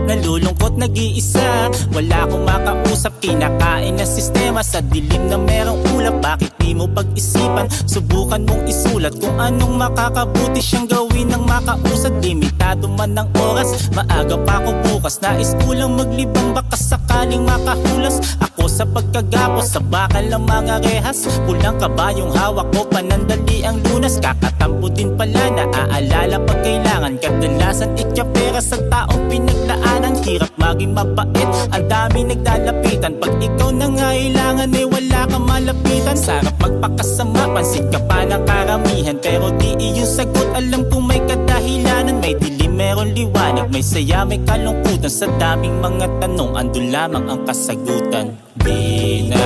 Nalulungkot nag-iisa, wala akong makausap. Kinakain ng sistema sa dilim na merong ulap. Bakit di mo pag-isipan? Subukan mong isulat kung anong makakabuti siyang gawin ng makausad. Limitado man ng oras, maaga pa ako bukas. Nais ko lang maglibang, baka sakaling makahulas ako sa pagkagapos sa bakal ng mga rehas. Kulang ka ba yung hawak ko? Panandali ang lunas. Kakatampo din pala, naaalala pag kailangan. Kadalasan ityapera sa taong pinaglaan. Hirap maging mabait, ang dami nagdalapitan. Pag ikaw nangailangan wala kang malapitan. Sarap magpakasama, pansin ka pa ng karamihan. Pero di iyong sagot, alam kong may kadahilanan. May dilim, meron liwanag, may saya, may kalungkutan. Sa daming mga tanong, andun lamang ang kasagutan. Di na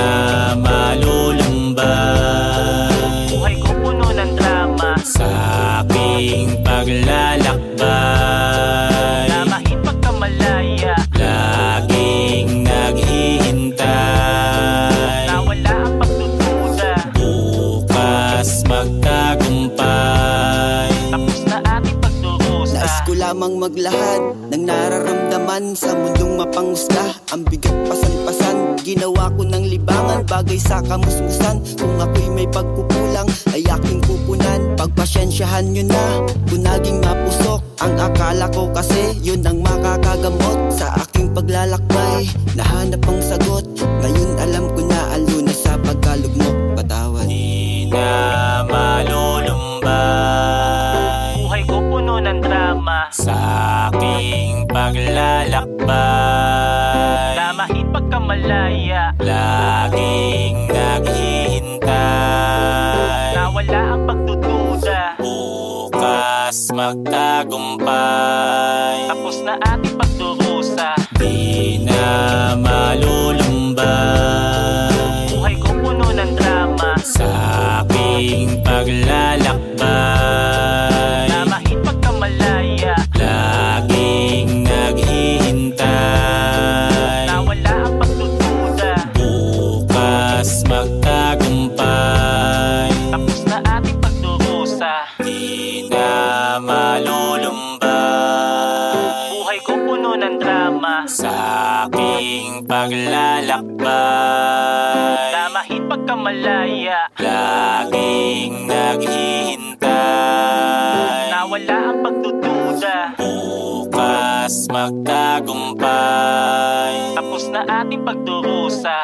malulumbay, buhay ko puno ng drama. Sa aking paglalakbay, Tamahin pagkamalaya, laging naghihintay. nawala ang pagdududa, bukas magtagumpay. tapos na ating pagdurusa. Nais ko lamang maglahad ng nararamdaman sa mundong mapanghusga. Ang bigat pasan-pasan, ginawa ko ng libangan, bagay sa kamusmusan. Kung ako'y may pagkukulang, ay aking pupunan. Pagpasyensyahan nyo na kung naging mapusok ang akala ko, kasi yun ang makakagamot sa aking paglalakbay. Nahanap ang sagot, ngayon alam ko na ang lunas sa pagkalugmok. Patawad. Di na malulumbay, Buhay ko puno ng drama. sa aking paglalakbay, Tamahin pagkamalaya, laging naghihintay. nawala ang pagdududa, bukas magtagumpay. tapos na ating pagdurusa. Di na malulumbay, Buhay ko puno ng drama. sa aking paglalakbay, Tamahin pagkamalaya, laging naghihintay. nawala ang pagdududa, bukas magtagumpay. tapos na ating pagdurusa. Di na malulumbay, Buhay ko puno ng drama. sa aking paglalakbay, Tamahin pagkamalaya, laging naghihintay. nawala ang pagdududa, bukas magtagumpay. tapos na ating pagdurusa.